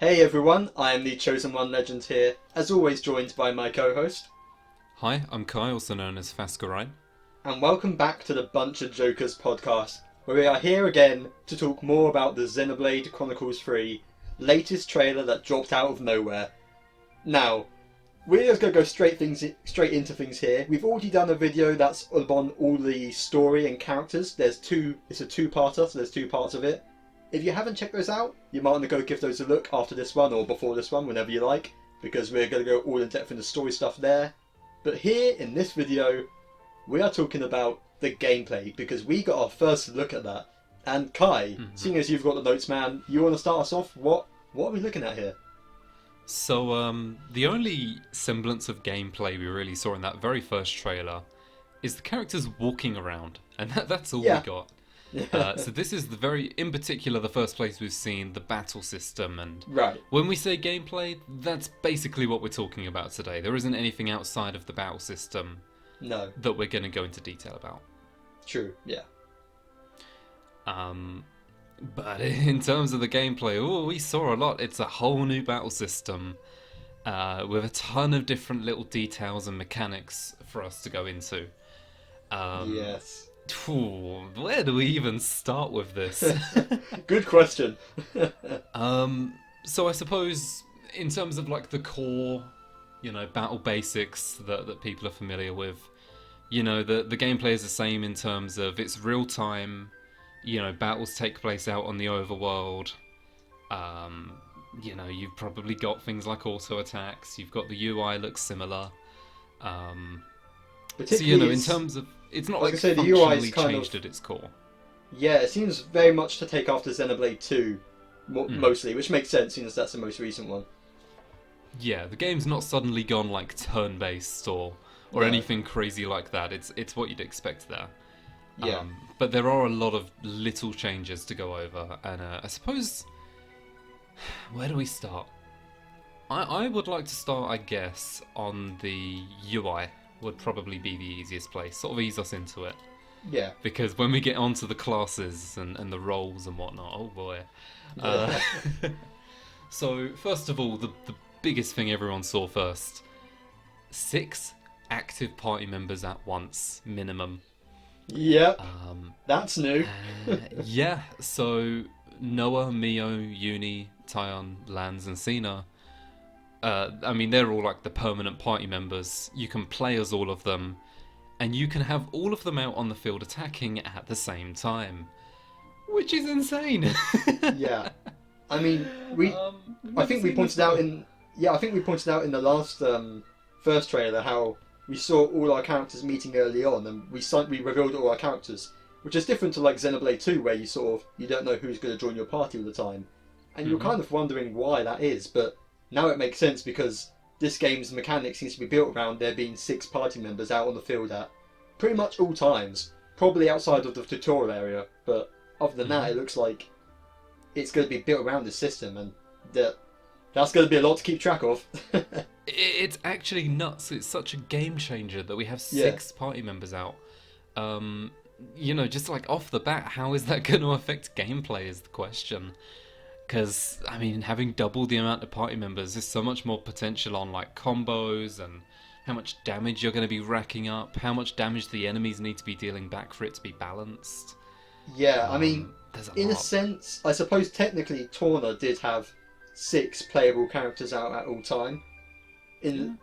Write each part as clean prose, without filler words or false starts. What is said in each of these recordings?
Hey everyone, I am the Chosen One Legend here, as always joined by my co-host, Hi, I'm Kai, also known as Fascurreyn. and welcome back to the BunchaJokahs podcast, where we are here again to talk more about the Xenoblade Chronicles 3 latest trailer that dropped out of nowhere. Now, we're just going to go straight into things here. We've already done a video that's on all the story and characters. It's a two-parter, so there's two parts of it. If you haven't checked those out, you might want to go give those a look after this one or before this one, whenever you like, because we're going to go all in depth in the story stuff there. But here in this video, we are talking about the gameplay, because we got our first look at that. And Kai, seeing as you've got the notes, man, you want to start us off? What are we looking at here? So, the only semblance of gameplay we really saw in that very first trailer is the characters walking around, and that's all we got. So this is in particular, the first place we've seen the battle system, and Right. when we say gameplay, that's basically what we're talking about today. There isn't anything outside of the battle system No. that we're going to go into detail about. True. Yeah. But in terms of the gameplay, we saw a lot. It's a whole new battle system with a ton of different little details and mechanics for us to go into. Yes. Where do we even start with this? Good question. So I suppose in terms of like the core, battle basics that people are familiar with, the gameplay is the same in terms of it's real time. Battles take place out on the overworld. You've probably got things like auto attacks. You've got the UI looks similar. So in terms of, it's not like the UI is functionally kind changed of, at its core. yeah, it seems very much to take after Xenoblade 2, mostly, which makes sense since that's the most recent one. Yeah, the game's not suddenly gone like turn-based or No. anything crazy like that. It's what you'd expect there. Yeah. But there are a lot of little changes to go over, and I suppose, where do we start? I would like to start, I guess, on the UI. Would probably be the easiest place, sort of ease us into it. Yeah. Because when we get onto the classes and the roles and whatnot, oh boy. So, first of all, the biggest thing everyone saw first, 6 active party members at once, minimum. Yep. That's new. Yeah, so Noah, Mio, Uni, Tyon, Lance, and Cena. They're all like the permanent party members. You can play as all of them, and you can have all of them out on the field attacking at the same time, which is insane. Yeah. I mean, I think we pointed out in the last first trailer how we saw all our characters meeting early on, and we revealed all our characters, which is different to like Xenoblade 2, where you don't know who's going to join your party all the time, and you're kind of wondering why that is, but now it makes sense because this game's mechanics seems to be built around there being 6 party members out on the field at pretty much all times, probably outside of the tutorial area, but other than that, it looks like it's going to be built around this system, and that's going to be a lot to keep track of. It's actually nuts. It's such a game changer that we have 6 party members out. Just like off the bat, how is that going to affect gameplay is the question. Because, having double the amount of party members, there's so much more potential on like combos and how much damage you're going to be racking up, how much damage the enemies need to be dealing back for it to be balanced. Yeah, there's a in a lot. sense, I suppose technically Torna did have 6 playable characters out at all time.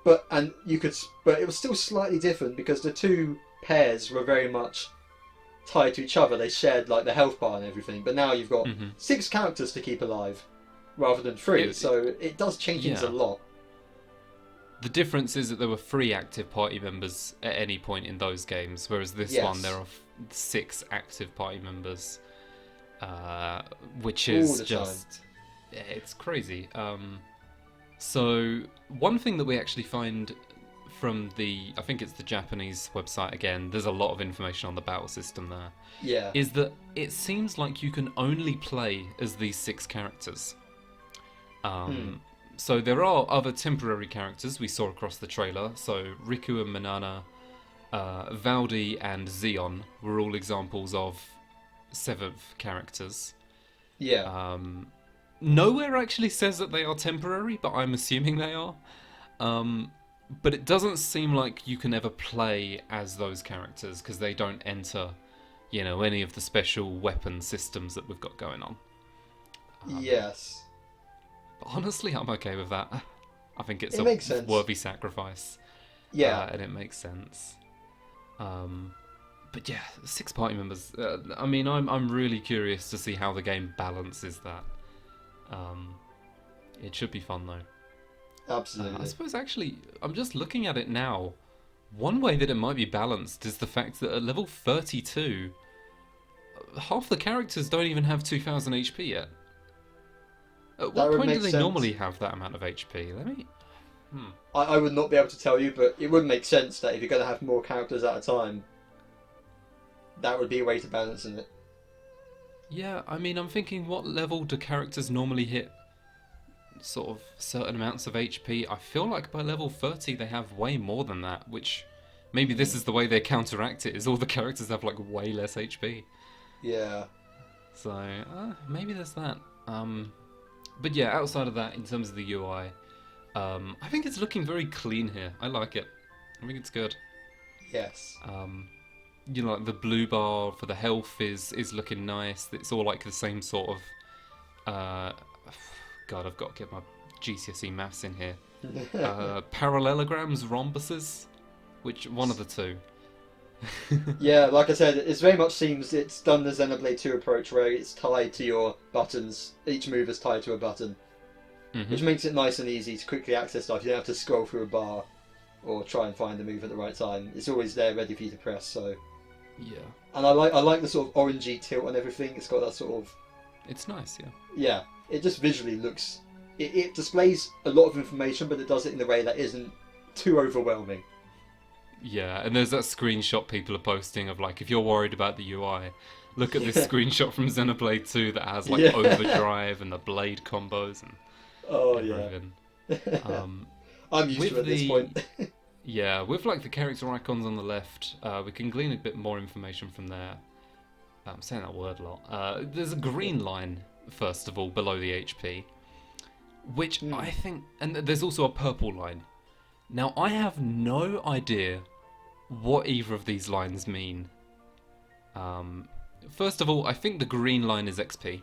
But it was still slightly different because the 2 pairs were very much tied to each other. They shared like the health bar and everything. But now you've got 6 characters to keep alive rather than 3, so it does change things a lot. The difference is that there were 3 active party members at any point in those games, whereas this one there are 6 active party members, which is just it's crazy. So one thing that we actually find from I think it's the Japanese website again, there's a lot of information on the battle system there. Yeah. Is that it seems like you can only play as these 6 characters. So there are other temporary characters we saw across the trailer. So Riku and Manana, Valdi and Xeon were all examples of 7th characters. Yeah. nowhere actually says that they are temporary, but I'm assuming they are. But it doesn't seem like you can ever play as those characters because they don't enter, any of the special weapon systems that we've got going on. Yes. But honestly, I'm okay with that. I think it's makes a sense. worthy sacrifice. Yeah. And it makes sense. But yeah, 6 party members. I mean, I'm really curious to see how the game balances that. It should be fun though. Absolutely. I suppose actually, I'm just looking at it now. One way that it might be balanced is the fact that at level 32, half the characters don't even have 2000 HP yet. At what point do they normally have that amount of HP? Let me... I would not be able to tell you, but it would make sense that if you're going to have more characters at a time, that would be a way to balance it. Yeah, I mean, I'm thinking, what level do characters normally hit sort of certain amounts of HP? I feel like by level 30 they have way more than that, which maybe this is the way they counteract it, is all the characters have like way less HP. Yeah. So, maybe there's that. But yeah, outside of that, in terms of the UI, I think it's looking very clean here. I like it. I think it's good. Yes. Like the blue bar for the health is looking nice. It's all like the same sort of... God, I've got to get my GCSE maths in here. Parallelograms, rhombuses? Which one of the two? Yeah, like I said, it very much seems it's done the Xenoblade 2 approach where it's tied to your buttons. Each move is tied to a button. Which makes it nice and easy to quickly access stuff. You don't have to scroll through a bar or try and find the move at the right time. It's always there ready for you to press, so... Yeah. And I like the sort of orangey tilt and everything. It's got that sort of... It's nice, yeah. Yeah, it just visually looks... It displays a lot of information, but it does it in a way that isn't too overwhelming. Yeah, and there's that screenshot people are posting of like, if you're worried about the UI, look at this screenshot from Xenoblade 2 that has like overdrive and the blade combos and everything. Yeah. I'm used to it at this point. Yeah, with like the character icons on the left, we can glean a bit more information from there. I'm saying that word a lot. There's a green line, first of all, below the HP, which I think... And there's also a purple line. Now, I have no idea what either of these lines mean. First of all, I think the green line is XP.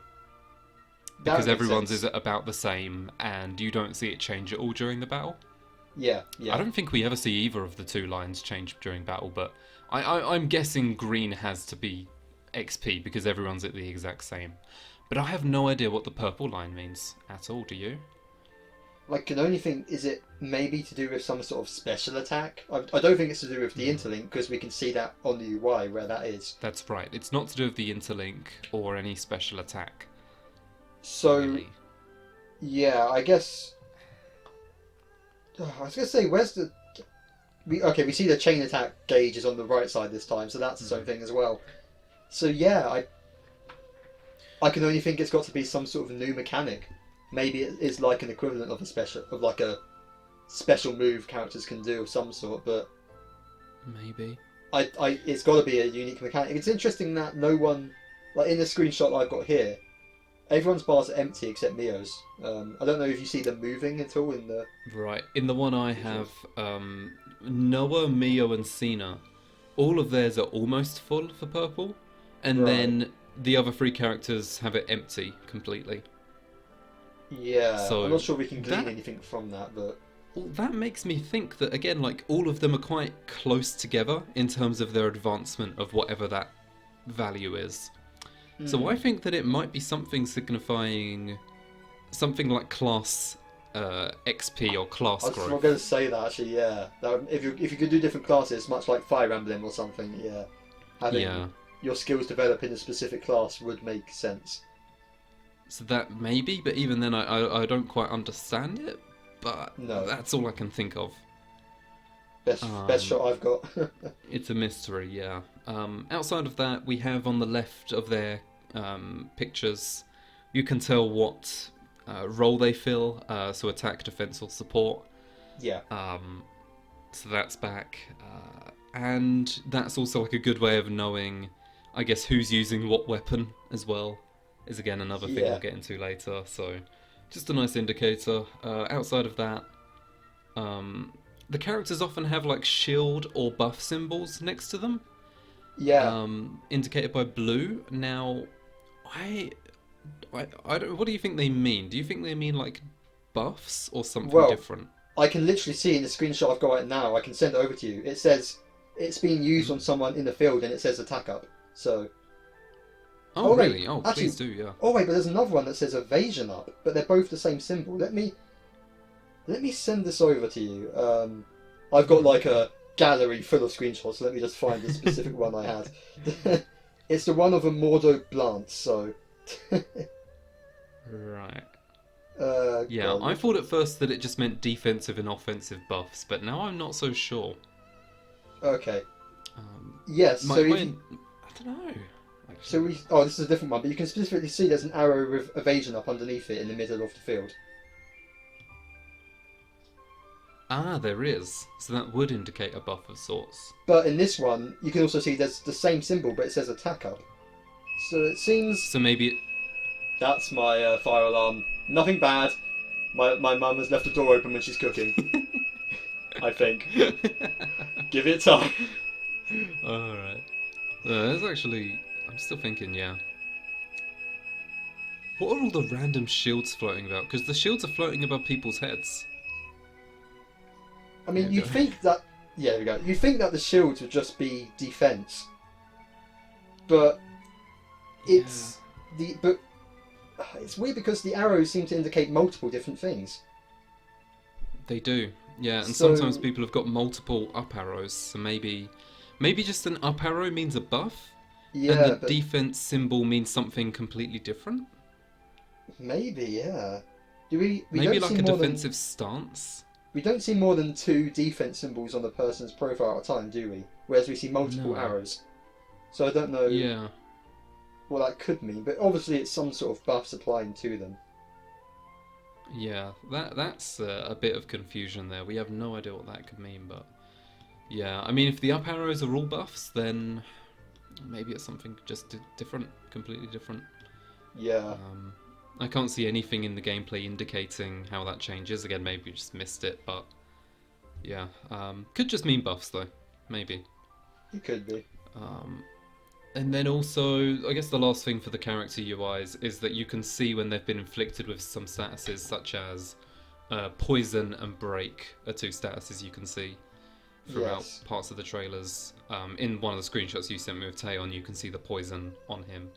Because everyone's is about the same, and you don't see it change at all during the battle. Yeah. I don't think we ever see either of the two lines change during battle, but I'm guessing green has to be XP because everyone's at the exact same. But I have no idea what the purple line means at all, do you? I can only think, is it maybe to do with some sort of special attack? I don't think it's to do with the interlink, because we can see that on the UI where that is. That's right. It's not to do with the interlink or any special attack. So, really. Yeah, I guess... I was going to say, where's the... we see the chain attack gauge is on the right side this time, so that's its own thing as well. So yeah, I can only think it's got to be some sort of new mechanic. Maybe it is like an equivalent of a special move characters can do of some sort, but maybe it's got to be a unique mechanic. It's interesting that no one, like in the screenshot I've got here, everyone's bars are empty except Mio's. I don't know if you see them moving at all in the... Right, in the one I have, Noah, Mio and Cena, all of theirs are almost full for purple, and then the other three characters have it empty completely. Yeah, so I'm not sure we can glean anything from that, but... Well, that makes me think that, again, like, all of them are quite close together in terms of their advancement of whatever that value is. So I think that it might be something signifying something like class XP or class growth. I was going to say that, actually, yeah. If you could do different classes, much like Fire Emblem or something, yeah. Having your skills develop in a specific class would make sense. So that maybe, but even then I don't quite understand it, but that's all I can think of. Best shot I've got. It's a mystery, yeah. Outside of that, we have on the left of their pictures, you can tell what role they fill, so attack, defense or support. Yeah. So that's back. And that's also like a good way of knowing, I guess, who's using what weapon as well. is again another thing Yeah. we'll get into later. So, just a nice indicator. Outside of that, the characters often have like shield or buff symbols next to them, Yeah. indicated by blue. Now, I, I don't. What do you think they mean? Do you think they mean like buffs or something Well, different? I can literally see in the screenshot I've got right now. I can send it over to you. It says it's being used on someone in the field, and it says attack up. So. Oh, Oh wait, really? Oh, actually, please do. Yeah. oh wait, but there's another one that says evasion up, but they're both the same symbol. Let me send this over to you. I've got like a gallery full of screenshots, so let me just find the specific one I had. It's the one of a Mordo Blanc, so. Right. Yeah, God. I thought at first that it just meant defensive and offensive buffs, but now I'm not so sure. Okay. Um, Yes. my, So my, if you, I don't know. so Actually. we. Oh, this is a different one, but you can specifically see there's an arrow with evasion up underneath it in the middle of the field. Ah, there is. So that would indicate a buff of sorts. But in this one, you can also see there's the same symbol, but it says attack up. So it seems. So maybe. That's my fire alarm. Nothing bad. My mum has left the door open when she's cooking. I think. Give it time. Alright. There's actually. I'm still thinking, yeah. What are all the random shields floating about? Because the shields are floating above people's heads. I mean, There we you'd go. think that. Yeah, there we go. You'd think that the shields would just be defense, but it's but it's weird because the arrows seem to indicate multiple different things. They do, yeah, and So- sometimes people have got multiple up arrows, so maybe just an up arrow means a buff, Yeah, and the but defense symbol means something completely different. maybe yeah. Do we Maybe don't like see a more defensive stance. we don't see more than 2 defense symbols on the person's profile at a time, do we? Whereas we see multiple No. arrows. So I don't know Yeah, what that could mean, but obviously it's some sort of buffs applying to them. yeah, that's a bit of confusion there. We have no idea what that could mean, but yeah, I mean, if the up arrows are all buffs, then maybe it's something just different, completely different. Yeah. I can't see anything in the gameplay indicating how that changes. Again, maybe we just missed it, but yeah. Could just mean buffs, though. Maybe. It could be. And then also, I guess the last thing for the character UIs is that you can see when they've been inflicted with some statuses, such as poison and break are 2 statuses you can see throughout Yes. parts of the trailers. In one of the screenshots you sent me with Taeon, you can see the poison on him.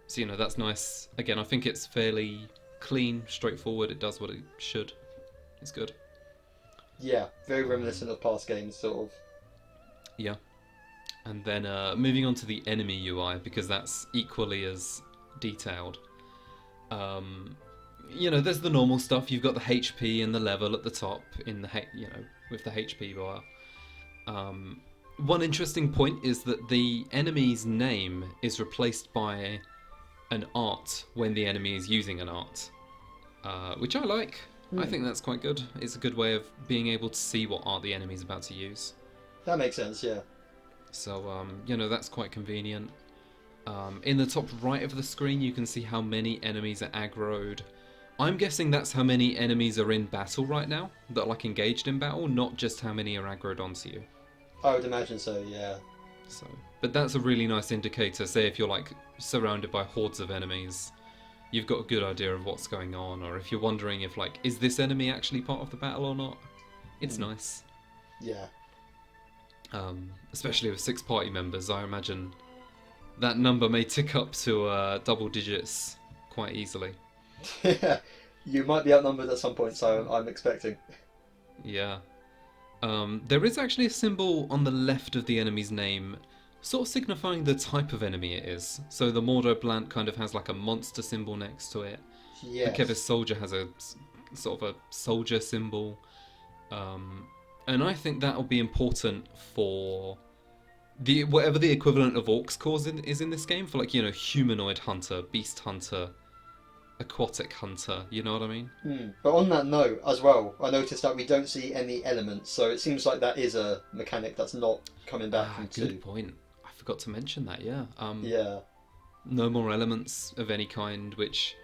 So, that's nice. Again, I think it's fairly clean, straightforward. It does what it should. It's good. Yeah, very reminiscent of past games, sort of. Yeah. And then moving on to the enemy UI, because that's equally as detailed. There's the normal stuff. You've got the HP and the level at the top in the with the HP bar. One interesting point is that the enemy's name is replaced by an art when the enemy is using an art, which I like. I think that's quite good. It's a good way of being able to see what art the enemy's about to use. That makes sense, yeah. So, that's quite convenient. In the top right of the screen, you can see how many enemies are aggroed. I'm guessing that's how many enemies are in battle right now, that are engaged in battle, not just how many are aggroed onto you. I would imagine so, yeah. So, but that's a really nice indicator. Say if you're surrounded by hordes of enemies, you've got a good idea of what's going on, or if you're wondering if is this enemy actually part of the battle or not. It's nice. Yeah. Especially with 6 party members, I imagine that number may tick up to double digits quite easily. You might be outnumbered at some point, so I'm expecting. Yeah. There is actually a symbol on the left of the enemy's name, sort of signifying the type of enemy it is. So the Mordo Blanc kind of has a monster symbol next to it. Yes. The Kevis Soldier has a sort of a soldier symbol. And I think that'll be important for whatever the equivalent of Orcs Cause is in this game, for humanoid hunter, beast hunter, aquatic hunter, you know what I mean? But on that note as well, I noticed that we don't see any elements, so it seems like that is a mechanic that's not coming back from 2. Good point. I forgot to mention that, yeah. Yeah. No more elements of any kind, which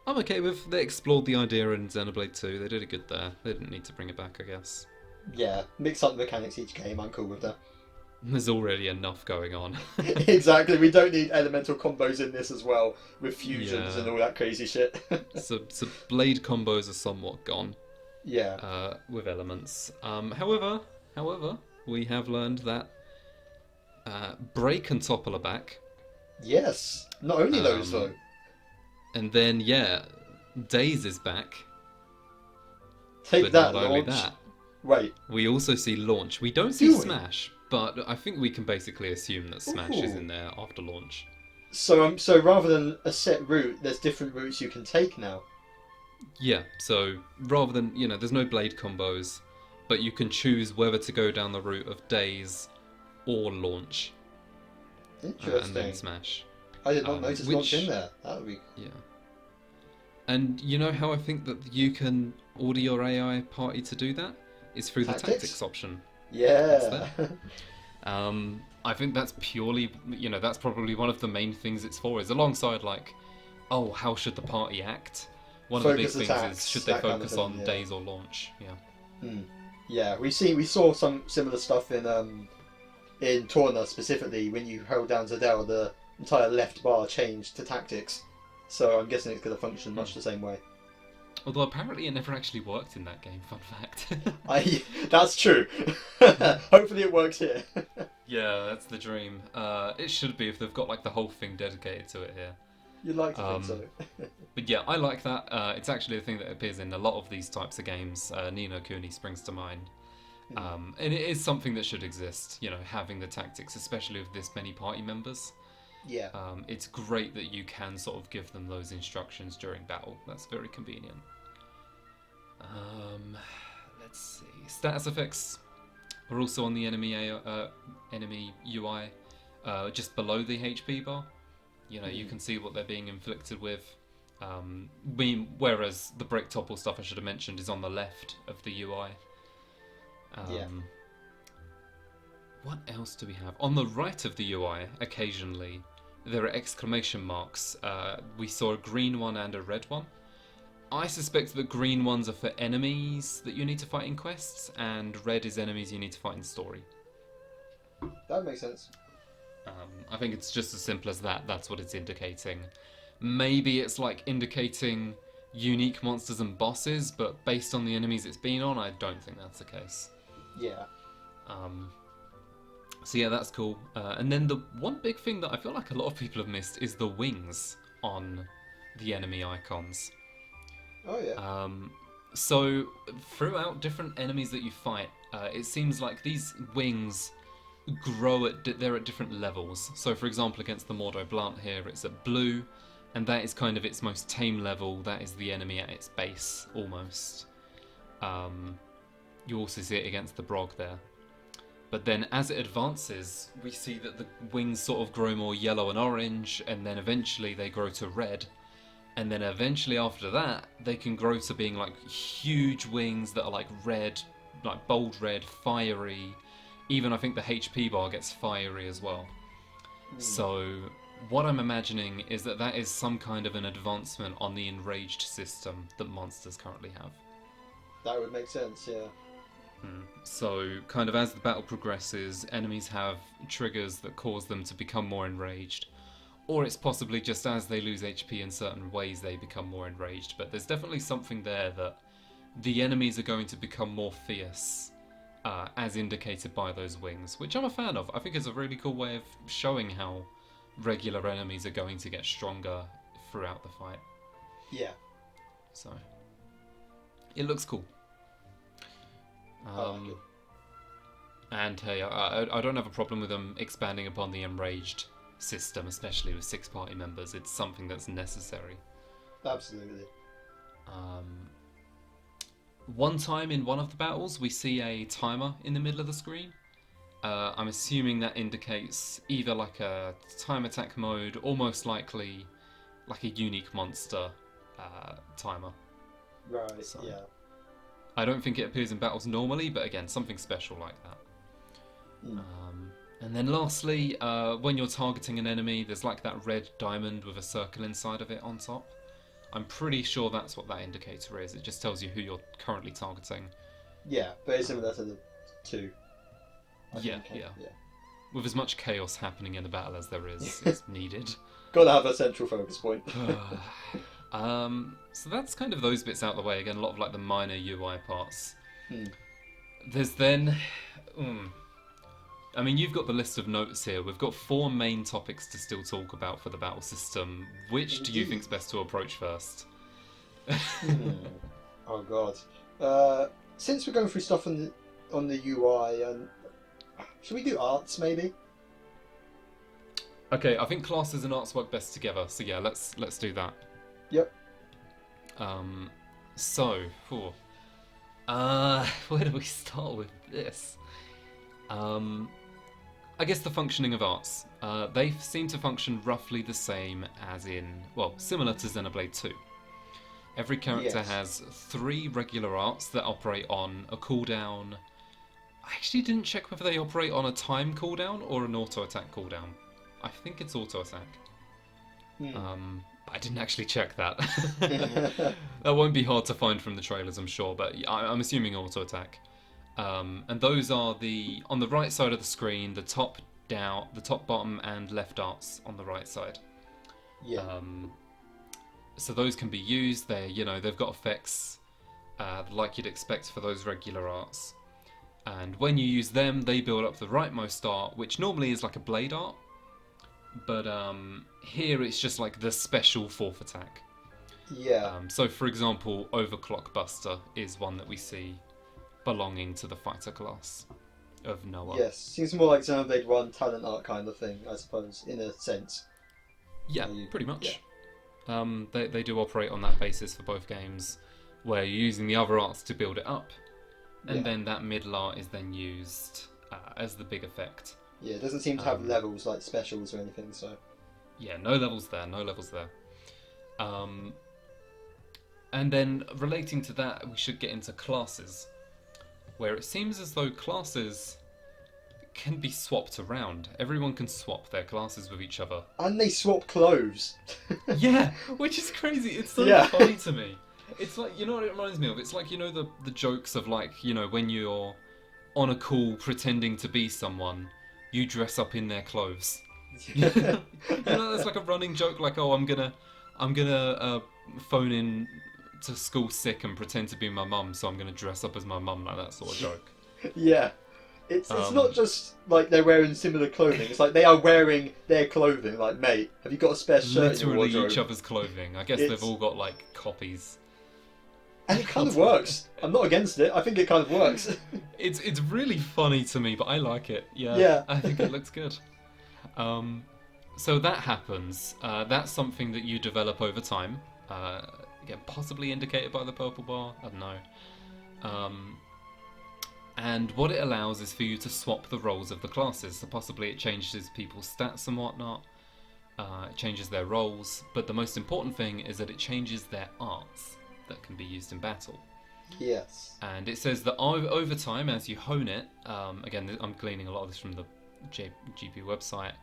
I'm okay with. They explored the idea in Xenoblade 2. They did it good there. They didn't need to bring it back, I guess. Yeah, mix up the mechanics each game. I'm cool with that. There's already enough going on. Exactly. We don't need elemental combos in this as well with fusions Yeah. and all that crazy shit. So blade combos are somewhat gone. Yeah. With elements. However, we have learned that Break and Topple are back. Yes. Not only those though. And then Days is back. Take but that, not launch. only that, Wait. we also see Launch. We don't see Do we? Smash, but I think we can basically assume that Smash is Ooh. in there after launch. So rather than a set route, there's different routes you can take now. Yeah, so rather than, there's no blade combos, but you can choose whether to go down the route of Days or Launch. Interesting. And then Smash. I did not notice launch in which- there. That would be. Yeah. And you know how I think that you can order your AI party to do that? Is through the tactics option. Yeah. I think that's purely, that's probably one of the main things it's for, is alongside how should the party act? One of the big things attacks, is, should they focus thing, on Days or Launch? Yeah. Yeah, we saw some similar stuff in Torna specifically. When you held down Zadell, the entire left bar changed to tactics. So I'm guessing it's going to function much the same way. Although apparently it never actually worked in that game, fun fact. That's true. Hopefully it works here. Yeah, that's the dream. It should be if they've got the whole thing dedicated to it here. You'd like to think so. But yeah, I like that. It's actually a thing that appears in a lot of these types of games. Ni no Kuni springs to mind. And it is something that should exist, having the tactics, especially with this many party members. Yeah. It's great that you can sort of give them those instructions during battle. That's very convenient. Let's see. Status effects are also on the enemy UI, just below the HP bar. You can see what they're being inflicted with. Whereas the break topple stuff I should have mentioned is on the left of the UI. What else do we have? On the right of the UI, occasionally, there are exclamation marks. We saw a green one and a red one. I suspect that green ones are for enemies that you need to fight in quests, and red is enemies you need to fight in story. That makes sense. I think it's just as simple as that. That's what it's indicating. Maybe it's indicating unique monsters and bosses, but based on the enemies it's been on, I don't think that's the case. Yeah. So yeah, that's cool. And then the one big thing that I feel like a lot of people have missed is the wings on the enemy icons. Oh yeah. So throughout different enemies that you fight, it seems like these wings grow they're at different levels. So for example, against the Mordo Blunt here, it's at blue, and that is kind of its most tame level. That is the enemy at its base, almost. You also see it against the Brog there. But then as it advances, we see that the wings sort of grow more yellow and orange, and then eventually they grow to red. And then eventually after that, they can grow to being huge wings that are red, bold red, fiery. Even I think the HP bar gets fiery as well. So what I'm imagining is that is some kind of an advancement on the enraged system that monsters currently have. That would make sense, yeah. So kind of as the battle progresses, enemies have triggers that cause them to become more enraged. Or it's possibly just as they lose HP in certain ways they become more enraged. But there's definitely something there that the enemies are going to become more fierce, as indicated by those wings, which I'm a fan of. I think it's a really cool way of showing how regular enemies are going to get stronger throughout the fight. Yeah. So it looks cool. I like it. And hey, I don't have a problem with them expanding upon the enraged system, especially with 6 party members. It's something that's necessary. Absolutely. One time in one of the battles, we see a timer in the middle of the screen. I'm assuming that indicates either a time attack mode, or most likely a unique monster timer. Right, So, yeah. I don't think it appears in battles normally, but again, something special like that. And then lastly, when you're targeting an enemy, there's like that red diamond with a circle inside of it on top. I'm pretty sure that's what that indicator is. It just tells you who you're currently targeting. Yeah, very similar to the 2. Yeah. With as much chaos happening in the battle as there is needed. Gotta have a central focus point. So that's kind of those bits out of the way. Again, a lot of like the minor UI parts. Hmm. There's then... I mean, you've got the list of notes here. We've got 4 main topics to still talk about for the battle system. Which do you think's best to approach first? Oh god. Since we're going through stuff on the UI, should we do arts maybe? Okay, I think classes and arts work best together. So yeah, let's do that. Yep. Where do we start with this? I guess the functioning of arts. They seem to function roughly the same as in, well, similar to Xenoblade 2. Every character has 3 regular arts that operate on a cooldown. I actually didn't check whether they operate on a time cooldown or an auto-attack cooldown. I think it's auto-attack. I didn't actually check that. That won't be hard to find from the trailers, I'm sure, but I'm assuming auto-attack. And those are on the right side of the screen, the top, bottom, and left arts on the right side. Yeah. So those can be used. They've got effects like you'd expect for those regular arts. And when you use them, they build up the rightmost art, which normally is like a blade art. But here it's just like the special 4th attack. Yeah. So for example, Overclock Buster is one that we see belonging to the fighter class of Noah. Yes, seems more like Xenoblade 1 talent art kind of thing, I suppose, in a sense. Yeah, pretty much. Yeah. They do operate on that basis for both games, where you're using the other arts to build it up, and then that middle art is then used as the big effect. Yeah, it doesn't seem to have levels like specials or anything, so... Yeah, no levels there. And then, relating to that, we should get into classes, where it seems as though classes can be swapped around. Everyone can swap their classes with each other. And they swap clothes. Yeah, which is crazy. It's so funny to me. It's like, you know what it reminds me of? It's like, the jokes of like, when you're on a call pretending to be someone, you dress up in their clothes. That's like a running joke, like, oh, I'm gonna phone in to school sick and pretend to be my mum, so I'm gonna dress up as my mum, like that sort of joke. Yeah. It's not just like they're wearing similar clothing, it's like they are wearing their clothing, like, mate, have you got a spare shirt in your literally wardrobe? each other's clothing. I guess they've all got like copies. And it kind of works. I'm not against it. I think it kind of works. It's really funny to me, but I like it. Yeah. I think it looks good. So that happens. That's something that you develop over time. Again, possibly indicated by the purple bar. I don't know. And what it allows is for you to swap the roles of the classes. So possibly it changes people's stats and whatnot. It changes their roles. But the most important thing is that it changes their arts that can be used in battle. Yes. And it says that over time, as you hone it, again, I'm gleaning a lot of this from the GP website,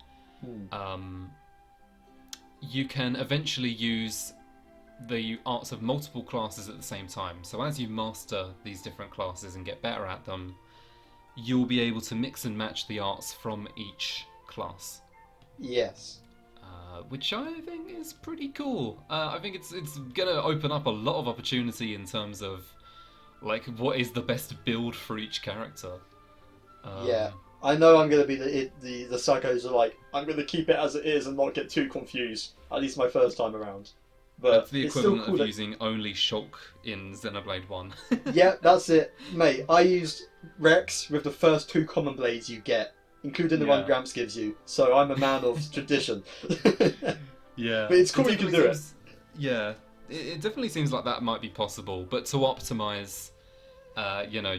you can eventually use the arts of multiple classes at the same time. So as you master these different classes and get better at them, you'll be able to mix and match the arts from each class. Yes. Which I think is pretty cool. I think it's going to open up a lot of opportunity in terms of like what is the best build for each character. Yeah. I know I'm going to be the psychos are like, I'm going to keep it as it is and not get too confused, at least my first time around. But it's the equivalent of using only Shulk in Xenoblade 1. Yeah, that's it. Mate, I used Rex with the first 2 common blades you get, including the one Gramps gives you, so I'm a man of tradition. Yeah. But it's cool you can do it. Yeah. It definitely seems like that might be possible, but to optimize,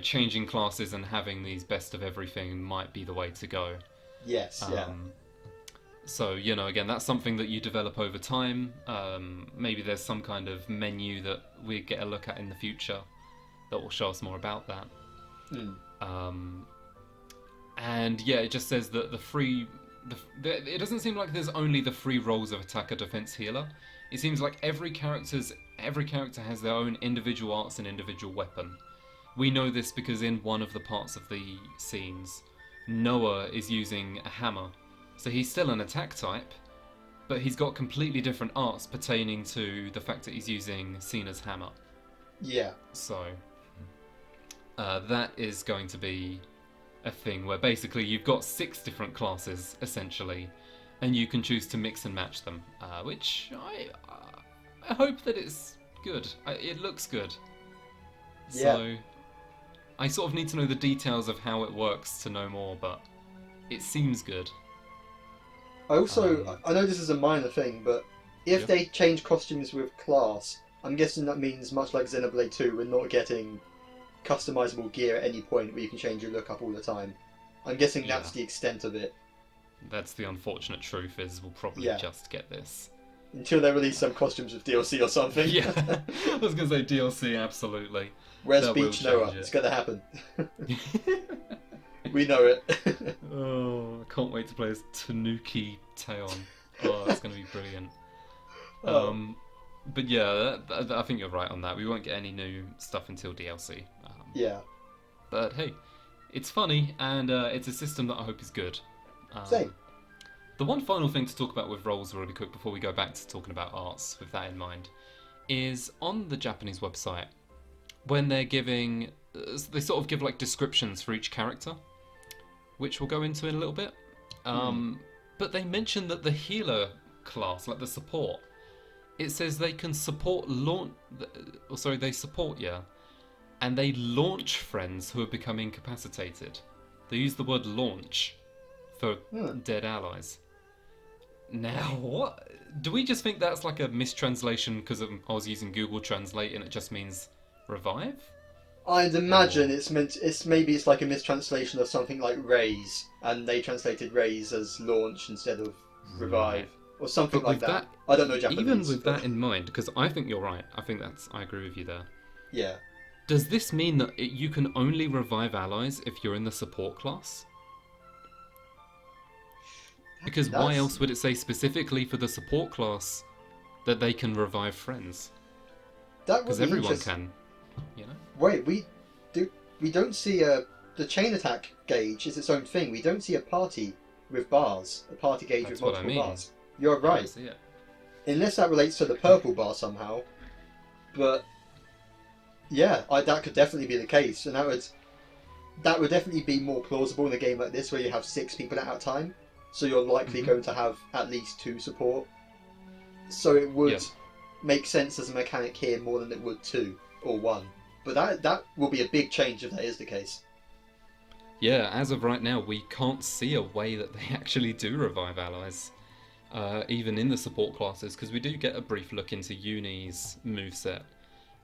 changing classes and having these best of everything might be the way to go. Yes, yeah. So, again, that's something that you develop over time. Maybe there's some kind of menu that we get a look at in the future that will show us more about that. And yeah, it just says that it doesn't seem like there's only the free roles of attacker, defense, healer. It seems like every character has their own individual arts and individual weapon. We know this because in one of the parts of the scenes, Noah is using a hammer. So he's still an attack type, but he's got completely different arts pertaining to the fact that he's using Cena's hammer. Yeah. So that is going to be a thing where basically you've got 6 different classes, essentially, and you can choose to mix and match them, which I hope that it's good. It looks good. Yeah. So I sort of need to know the details of how it works to know more, but it seems good. Also, I know this is a minor thing, but if they change costumes with class, I'm guessing that means, much like Xenoblade 2, we're not getting customizable gear at any point where you can change your look up all the time. I'm guessing that's the extent of it. That's the unfortunate truth, is we'll probably just get this. Until they release some costumes with DLC or something. Yeah, I was going to say DLC, absolutely. Where's Beach Noah? It's going to happen. We know it. Oh, I can't wait to play as Tanuki Taeon. Oh, that's going to be brilliant. But yeah, I think you're right on that. We won't get any new stuff until DLC. Yeah. But hey, it's funny, and it's a system that I hope is good. Same. The one final thing to talk about with roles really quick before we go back to talking about arts with that in mind is on the Japanese website, when they're giving... They sort of give like descriptions for each character, which we'll go into in a little bit. But they mention that the healer class, like the support, it says they can support they support, and they launch friends who have become incapacitated. They use the word launch for dead allies. Now, what? Do we just think that's like a mistranslation because I was using Google Translate and it just means revive? I'd imagine maybe it's like a mistranslation of something like raise, and they translated raise as launch instead of revive. Or something like that. I don't know Japanese. Even with that in mind, because I think you're right. I agree with you there. Yeah. Does this mean that you can only revive allies if you're in the support class? Because why else would it say specifically for the support class that they can revive friends? Because everyone can, you know? Wait, we don't see the chain attack gauge is its own thing. We don't see a party with bars, a party gauge with multiple bars. You're right. I see it. Unless that relates to the purple bar somehow. But yeah, that could definitely be the case, and that would definitely be more plausible in a game like this where you have 6 people at a time. So you're likely going to have at least 2 support. So it would make sense as a mechanic here more than it would 2 or 1. But that will be a big change if that is the case. Yeah, as of right now, we can't see a way that they actually do revive allies. Even in the support classes, because we do get a brief look into Uni's moveset.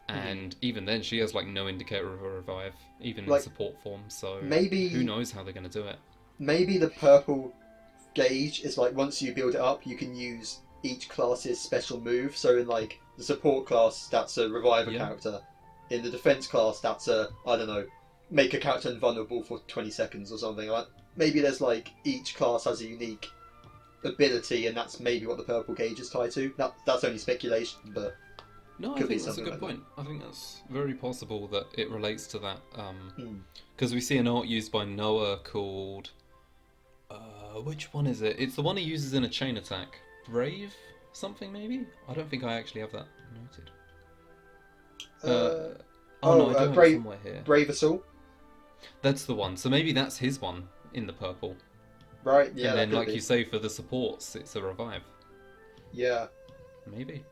And even then, she has like no indicator of a revive, even in support form. So maybe who knows how they're going to do it. Maybe the purple gauge is like once you build it up, you can use each class's special move. So in like the support class, that's a revive a character. In the defense class, that's make a character invulnerable for 20 seconds or something. Like maybe there's like each class has a unique ability, and that's maybe what the purple gauge is tied to. That's only speculation, but no, I think that's a good point. I think that's very possible that it relates to that. Because we see an art used by Noah called which one is it? It's the one he uses in a chain attack. Brave something maybe? I don't think I actually have that noted. No, I do have it somewhere here. Brave Assault? That's the one. So maybe that's his one in the purple. Right, yeah. And then, like you say, for the supports, it's a revive. Yeah. Maybe.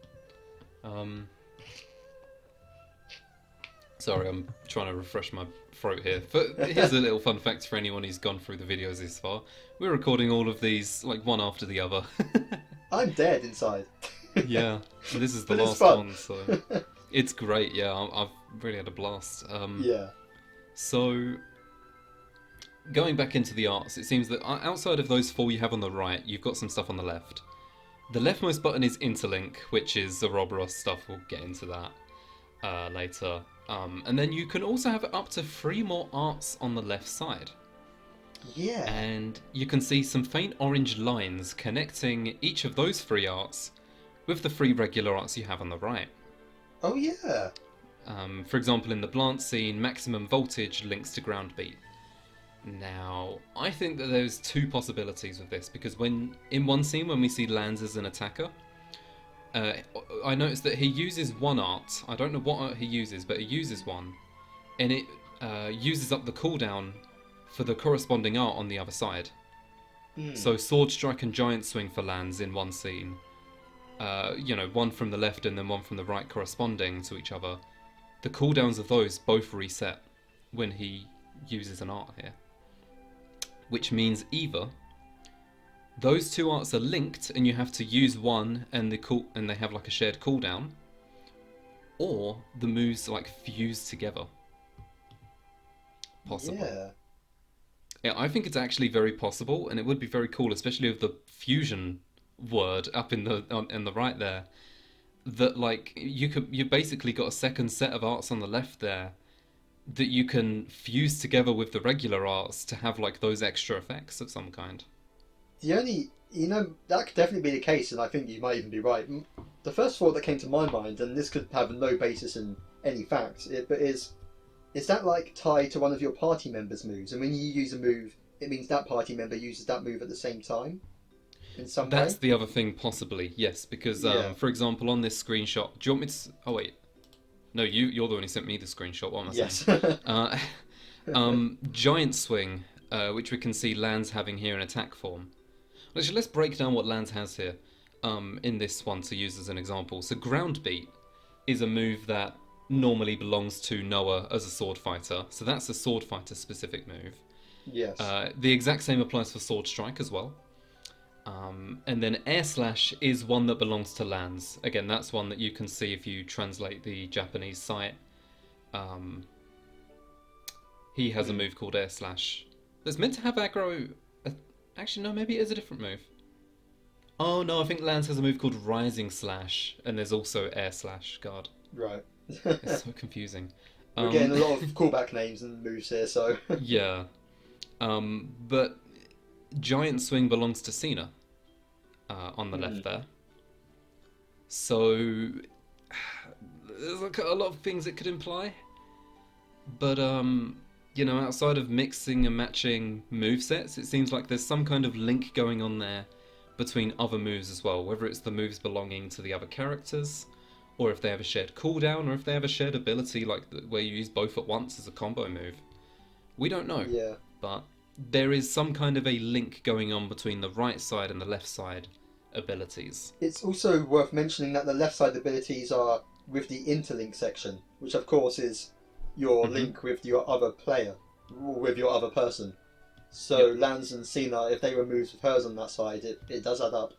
Sorry, I'm trying to refresh my throat here. But here's a little fun fact for anyone who's gone through the videos this far. We're recording all of these, like, one after the other. I'm dead inside. Yeah, this is the last one, so... It's great, yeah. I've really had a blast. Yeah. So, going back into the arts, it seems that outside of those 4 you have on the right, you've got some stuff on the left. The leftmost button is Interlink, which is the Roboros stuff. We'll get into that later. And then you can also have up to 3 more arts on the left side. Yeah. And you can see some faint orange lines connecting each of those three arts with the three regular arts you have on the right. Oh yeah. For example, in the Blanc scene, maximum voltage links to ground beat. Now, I think that there's two possibilities with this, because in one scene when we see Lanz as an attacker, I noticed that he uses one art. I don't know what art he uses, but he uses one, and it uses up the cooldown for the corresponding art on the other side. So Sword Strike and Giant Swing for Lanz in one scene, one from the left and then one from the right corresponding to each other. The cooldowns of those both reset when he uses an art here. Which means either those two arts are linked and you have to use one and they have like a shared cooldown, or the moves like fuse together. Possible. Yeah, I think it's actually very possible, and it would be very cool, especially with the fusion word up in the right there. That like you basically got a second set of arts on the left there that you can fuse together with the regular arts to have like those extra effects of some kind. That could definitely be the case, and I think you might even be right. The first thought that came to my mind, and this could have no basis in any facts, but is that like tied to one of your party members' moves? And when you use a move, it means that party member uses that move at the same time? In some way? That's the other thing, possibly, yes, because for example, on this screenshot, do you want me to? Oh wait, no, you're the one who sent me the screenshot. What am I saying? Giant Swing, which we can see Lanz having here in attack form. Actually, let's break down what Lanz has here in this one to use as an example. So Ground Beat is a move that normally belongs to Noah as a sword fighter. So that's a sword fighter specific move. Yes. The exact same applies for Sword Strike as well. And then Air Slash is one that belongs to Lanz. Again, that's one that you can see if you translate the Japanese site. He has a move called Air Slash. That's meant to have aggro. Actually, no, maybe it is a different move. Oh no, I think Lanz has a move called Rising Slash, and there's also Air Slash. God. Right. It's so confusing. We're getting a lot of callback names and moves here, so. Yeah. But Giant Swing belongs to Cena on the left there. So there's like a lot of things it could imply. But outside of mixing and matching movesets, it seems like there's some kind of link going on there between other moves as well, whether it's the moves belonging to the other characters, or if they have a shared cooldown, or if they have a shared ability like where you use both at once as a combo move. We don't know. Yeah. But there is some kind of a link going on between the right side and the left side abilities. It's also worth mentioning that the left side abilities are with the interlink section, which of course is your link with your other player, with your other person. So Lanz and Cena, if they were moves with hers on that side, it does add up.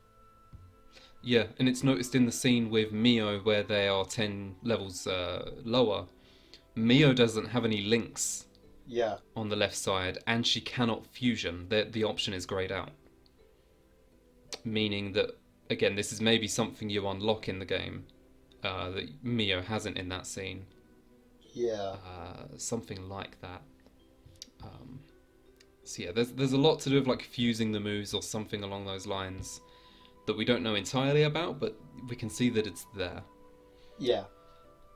Yeah, and it's noticed in the scene with Mio where they are 10 levels lower. Mio doesn't have any links on the left side, and she cannot fusion. The option is grayed out. Meaning that, again, this is maybe something you unlock in the game that Mio hasn't in that scene. Yeah. Something like that. So yeah, there's a lot to do with like fusing the moves or something along those lines that we don't know entirely about, but we can see that it's there. Yeah.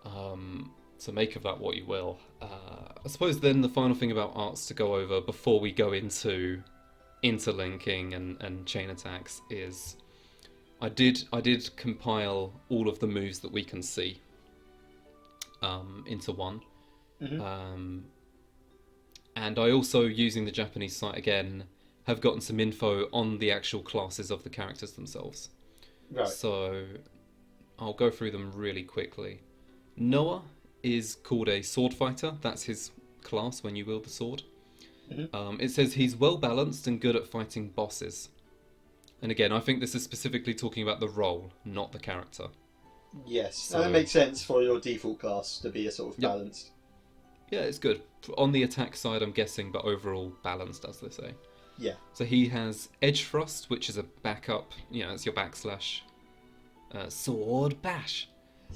So make of that what you will. I suppose then the final thing about arts to go over before we go into interlinking and chain attacks is I did compile all of the moves that we can see into one. And I also, using the Japanese site again, have gotten some info on the actual classes of the characters themselves. Right. So I'll go through them really quickly. Noah is called a sword fighter. That's his class when you wield the sword. It says he's well balanced and good at fighting bosses. And again, I think this is specifically talking about the role, not the character. Yes, So, and it makes sense for your default class to be a sort of balanced. Yeah, it's good. On the attack side, I'm guessing, but overall balanced, as they say. Yeah. So he has Edge Thrust, which is a backup. It's your backslash sword bash.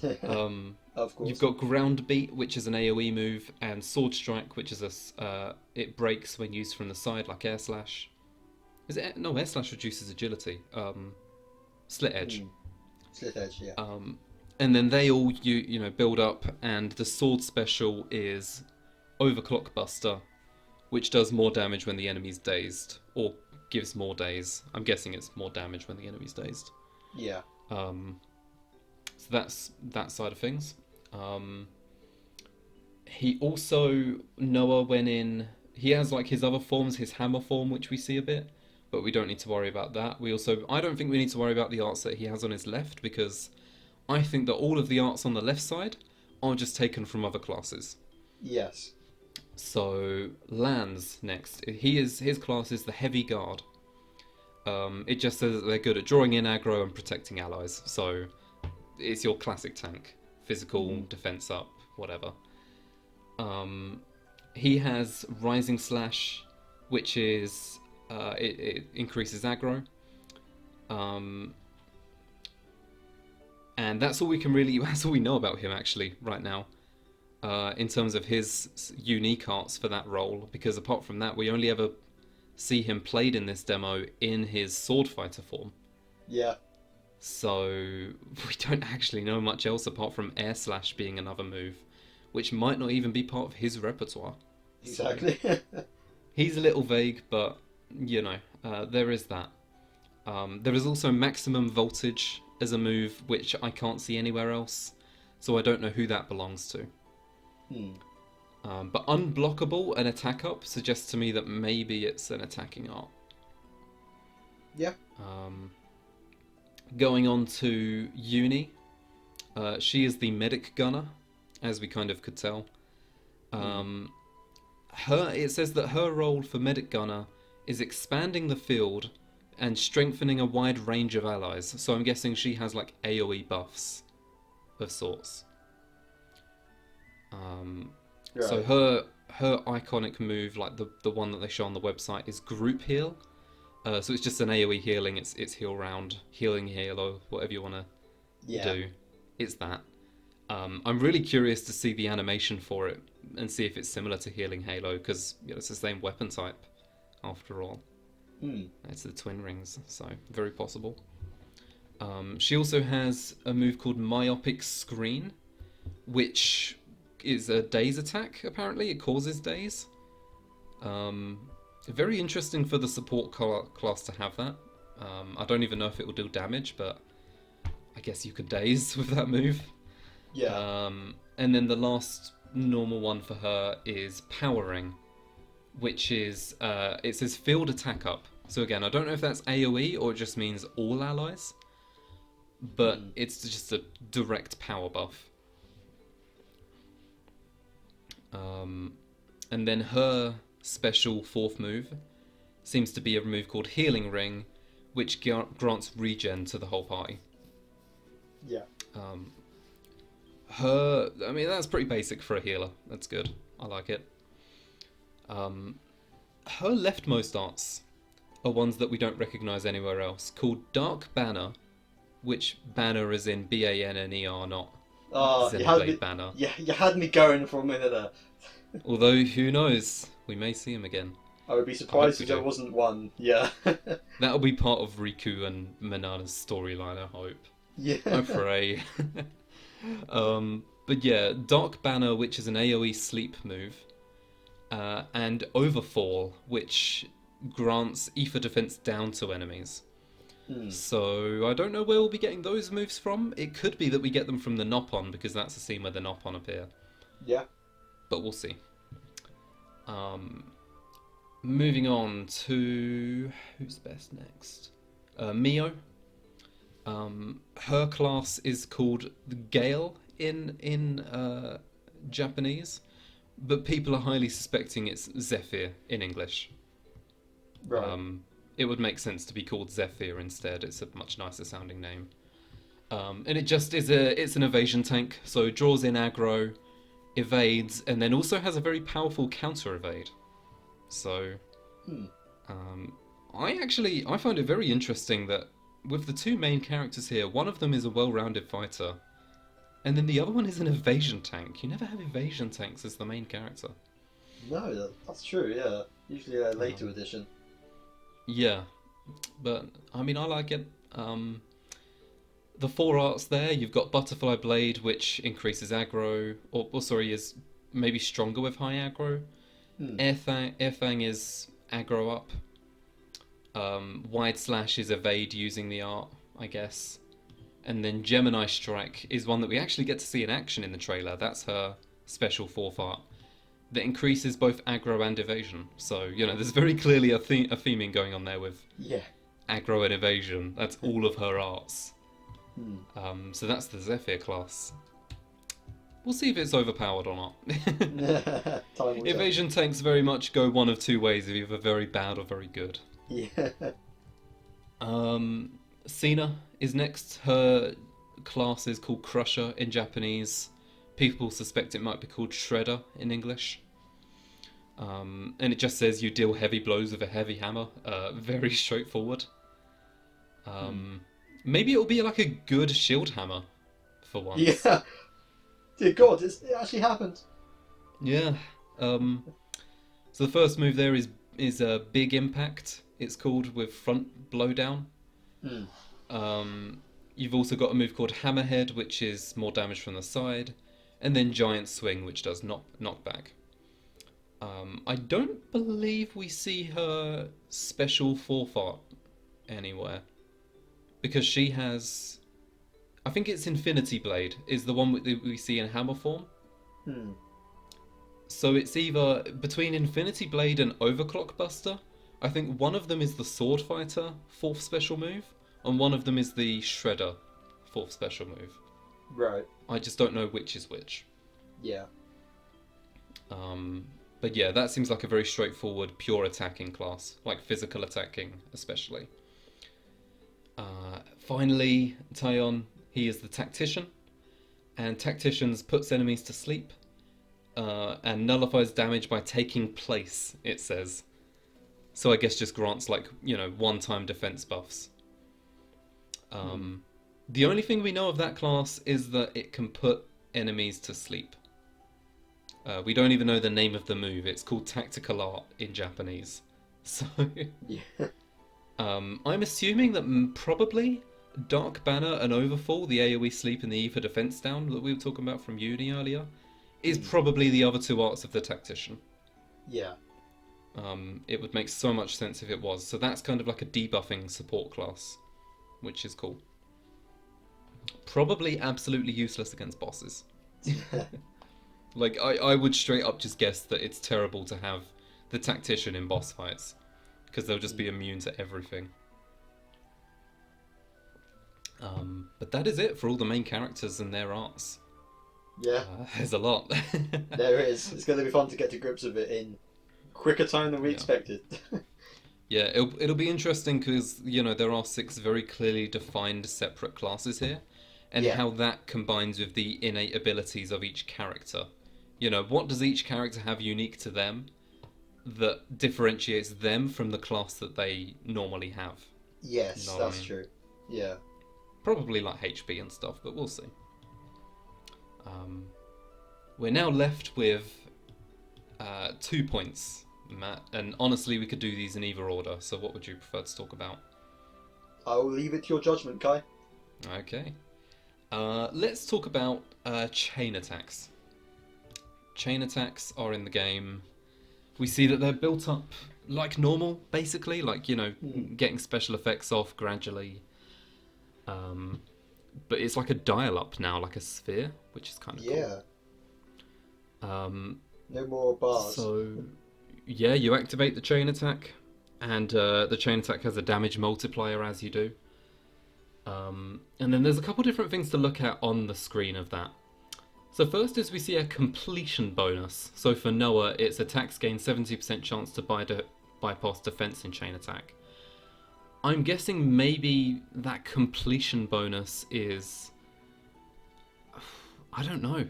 I Of course. You've got Ground Beat, which is an AoE move, and Sword Strike, which is it breaks when used from the side, like Air Slash. No, Air Slash reduces agility. Slit Edge. Slit Edge, yeah. And then they all build up, and the sword special is Overclock Buster, which does more damage when the enemy's dazed, or gives more daze. I'm guessing it's more damage when the enemy's dazed. Yeah. So that's that side of things. He also, Noah went in, he has like his other forms, his hammer form, which we see a bit, but we don't need to worry about that. I don't think we need to worry about the arts that he has on his left, because I think that all of the arts on the left side are just taken from other classes. Yes. So, Lands next. His class is the Heavy Guard. It just says that they're good at drawing in aggro and protecting allies. So, it's your classic tank. Physical, defense up, whatever. He has Rising Slash, which is... it increases aggro. And that's all we know about him, actually, right now. In terms of his unique arts for that role, because apart from that, we only ever see him played in this demo in his sword fighter form. Yeah. So we don't actually know much else apart from Air Slash being another move, which might not even be part of his repertoire. Exactly. So, he's a little vague, but there is that. There is also Maximum Voltage as a move, which I can't see anywhere else, so I don't know who that belongs to. But Unblockable and Attack Up suggests to me that maybe it's an attacking art. Yeah. Going on to Uni, she is the Medic Gunner, as we kind of could tell. It says that her role for Medic Gunner is expanding the field and strengthening a wide range of allies. So I'm guessing she has like AoE buffs of sorts. Right. So her iconic move, like the one that they show on the website, is Group Heal. So it's just an AoE healing. It's heal round, healing heal, or whatever you want to do. It's that. I'm really curious to see the animation for it and see if it's similar to Healing Halo, because it's the same weapon type after all. It's the twin rings, so very possible. She also has a move called Myopic Screen, which is a daze attack, apparently. It causes daze. Very interesting for the support class to have that. I don't even know if it will do damage, but I guess you could daze with that move. Yeah. And then the last normal one for her is Powering, which is it says Field Attack Up. So again, I don't know if that's AoE or it just means all allies, but it's just a direct power buff. And then her special fourth move seems to be a move called Healing Ring, which grants regen to the whole party. Yeah. That's pretty basic for a healer. That's good. I like it. Her leftmost arts are ones that we don't recognise anywhere else, called Dark Banner, which banner is in BANNER, not Xenoblade Banner. Yeah, you had me going for a minute there. Although, who knows? We may see him again. I would be surprised if there wasn't one. Yeah. That'll be part of Riku and Manana's storyline, I hope. Yeah. I pray. But yeah, Dark Banner, which is an AoE sleep move, and Overfall, which grants ether defense down to enemies. So I don't know where we'll be getting those moves from. It could be that we get them from the Nopon, because that's the scene where the Nopon appear. Yeah. But we'll see. Moving on to... who's best next? Mio. Her class is called the Gale in Japanese, but people are highly suspecting it's Zephyr in English. Right. It would make sense to be called Zephyr instead. It's a much nicer sounding name. And it just is it's an evasion tank, so it draws in aggro, evades, and then also has a very powerful counter evade. So, I find it very interesting that with the two main characters here, one of them is a well-rounded fighter, And then the other one is an evasion tank. You never have evasion tanks as the main character. No, that's true. Yeah, usually a later Um, edition. Yeah, but I mean, I like it. The four arts there, you've got Butterfly Blade, which increases aggro, or sorry, is maybe stronger with high aggro. Hmm. Airfang is aggro up. Wide Slash is evade using the art, I guess. And then Gemini Strike is one that we actually get to see in action in the trailer. That's her special fourth art that increases both aggro and evasion. So, you know, there's very clearly a theming going on there with Yeah. aggro and evasion. That's all of her arts. Hmm. So that's the Zephyr class. We'll see if it's overpowered or not. Time will tell. Evasion tanks very much go one of two ways, either very bad or very good. Yeah. Cena is next. Her class is called Crusher in Japanese. People suspect it might be called Shredder in English. And it just says you deal heavy blows with a heavy hammer. Very straightforward. Maybe it'll be like a good shield hammer for once. Yeah. Dear God, it actually happened. Yeah. So the first move there is a big impact. It's called with front blowdown. You've also got a move called Hammerhead, which is more damage from the side, and then Giant Swing, which does knockback. I don't believe we see her special fourth art anywhere, because she has, I think it's Infinity Blade is the one that we see in hammer form. So it's either between Infinity Blade and Overclock Buster. I think one of them is the Sword Fighter fourth special move, and one of them is the Shredder fourth special move. Right. I just don't know which is which. Yeah. But yeah, that seems like a very straightforward, pure attacking class, like physical attacking especially. Finally, Tyon, he is the Tactician, and Tacticians puts enemies to sleep and nullifies damage by taking place, it says. So I guess just grants, like, you know, one-time defense buffs. The only thing we know of that class is that it can put enemies to sleep. We don't even know the name of the move. It's called Tactical Art in Japanese. So Yeah. I'm assuming that probably Dark Banner and Overfall, the AoE sleep and the Ether defense down that we were talking about from Uni earlier, is probably the other two arts of the Tactician. Yeah. It would make so much sense if it was. So that's kind of like a debuffing support class, which is cool. Probably absolutely useless against bosses. Like, I would straight up just guess that it's terrible to have the Tactician in boss fights, because they'll just be immune to everything. But that is it for all the main characters and their arts. Yeah. There's a lot. There is. It's going to be fun to get to grips with it in quicker time than we expected. Yeah, it'll be interesting because, you know, there are 6 very clearly defined separate classes here, and how that combines with the innate abilities of each character. You know, what does each character have unique to them that differentiates them from the class that they normally have? Yes, You know what I that's mean? true. Yeah. Probably like HP and stuff, but we'll see. We're now left with 2 points, Matt, and honestly we could do these in either order, so what would you prefer to talk about? I will leave it to your judgment, Kai. Okay. Let's talk about chain attacks. Chain attacks are in the game. We see that they're built up like normal, basically, like, you know, getting special effects off gradually. But it's like a dial-up now, like a sphere, which is kind of Yeah. cool. No more bars. So, yeah, you activate the chain attack, and the chain attack has a damage multiplier as you do. And then there's a couple different things to look at on the screen of that. So first is we see a completion bonus. So for Noah, it's attacks gain 70% chance to bypass defense in chain attack. I'm guessing maybe that completion bonus is... I don't know.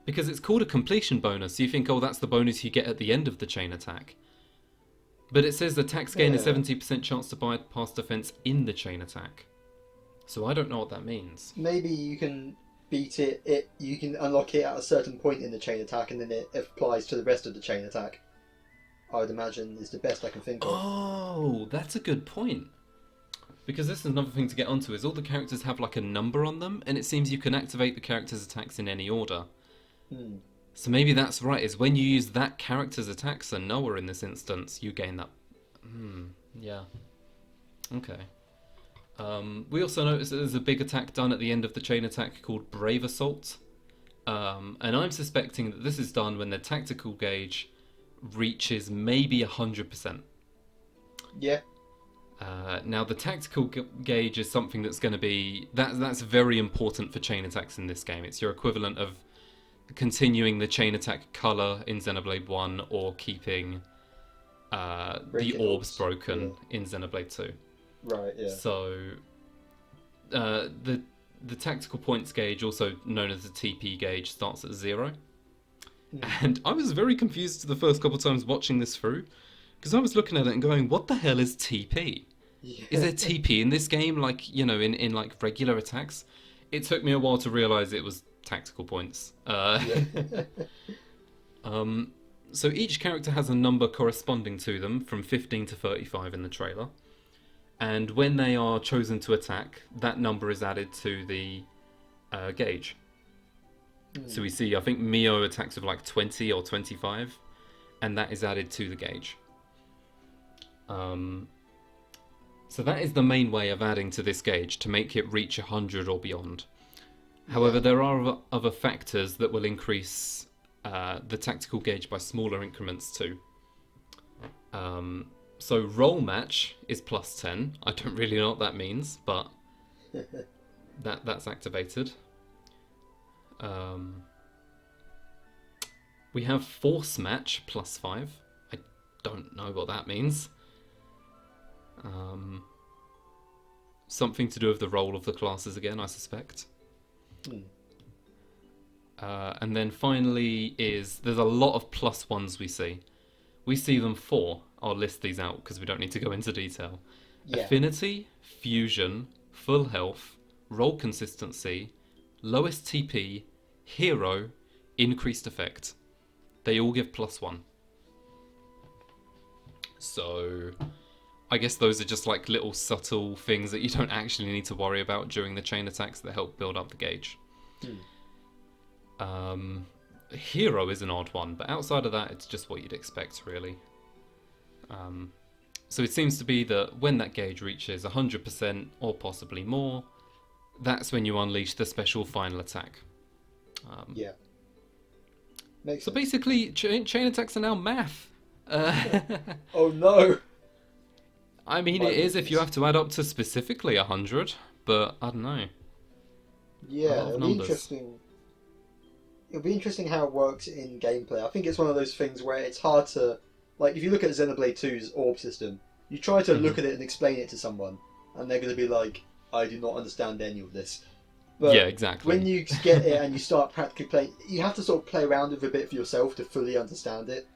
Because it's called a completion bonus, so you think, oh, that's the bonus you get at the end of the chain attack. But it says attacks gain a 70% chance to bypass defense in the chain attack. So I don't know what that means. Maybe you can beat it, you can unlock it at a certain point in the chain attack, and then it applies to the rest of the chain attack. I would imagine is the best I can think of. Oh, that's a good point. Because this is another thing to get onto, is all the characters have like a number on them, and it seems you can activate the character's attacks in any order. So maybe that's right, is when you use that character's attacks, so Noah in this instance, you gain that. Yeah. Okay. We also noticed that there's a big attack done at the end of the chain attack called Brave Assault. And I'm suspecting that this is done when the tactical gauge reaches maybe 100%. Yeah. Now the tactical gauge is something that's going to be... That's very important for chain attacks in this game. It's your equivalent of continuing the chain attack colour in Xenoblade 1 or keeping the orbs broken in Xenoblade 2. Right, yeah. So the tactical points gauge, also known as the TP gauge, starts at 0. And I was very confused the first couple of times watching this through, because I was looking at it and going, what the hell is TP? Yeah. Is there TP in this game, like, you know, in like regular attacks? It took me a while to realise it was tactical points. So each character has a number corresponding to them from 15 to 35 in the trailer. And when they are chosen to attack, that number is added to the gauge. So we see, I think Mio attacks with like 20 or 25, and that is added to the gauge. So that is the main way of adding to this gauge, to make it reach 100 or beyond. However, there are other factors that will increase the tactical gauge by smaller increments too. So roll match is plus 10. I don't really know what that means, but that's activated. We have force match plus 5. I don't know what that means. Something to do with the role of the classes again, I suspect. And then finally there's a lot of plus 1s we see. We see them 4. I'll list these out because we don't need to go into detail. Yeah. Affinity, fusion, full health, roll consistency, lowest TP, hero, increased effect. They all give plus 1. So I guess those are just like little subtle things that you don't actually need to worry about during the chain attacks that help build up the gauge. Hero is an odd one, but outside of that, it's just what you'd expect, really. So it seems to be that when that gauge reaches 100% or possibly more, that's when you unleash the special final attack. Yeah. Makes sense. Basically, chain attacks are now math. Oh no! I mean, it is if you have to add up to specifically 100, but I don't know. Yeah, it'll be interesting. It'll be interesting how it works in gameplay. I think it's one of those things where it's hard to... Like, if you look at Xenoblade 2's orb system, you try to look at it and explain it to someone, and they're going to be like, I do not understand any of this. But yeah, exactly. When you get it and you start practically playing, you have to sort of play around with it a bit for yourself to fully understand it,